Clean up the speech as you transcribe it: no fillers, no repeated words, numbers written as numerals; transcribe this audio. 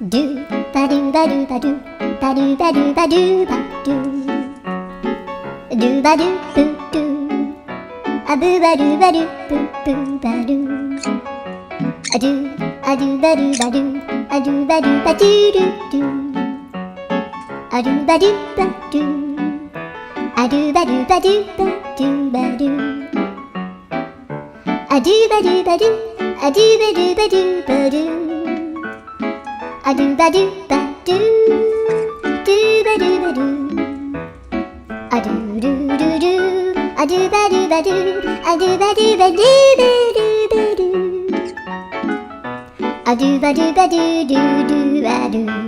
do ba do ba do ba do ba do ba do ba do ba do ba do boo do a boo ba do ba do boo boo ba do a do ba do ba do a do ba do ba do do do a do ba do ba do a do ba do ba do ba do ba do a do ba do ba do a do ba do ba do ba do a do ba do ba do do ba do ba do a do do do do a do ba do ba do a do ba do ba do ba do ba do a do ba do ba do do do ba do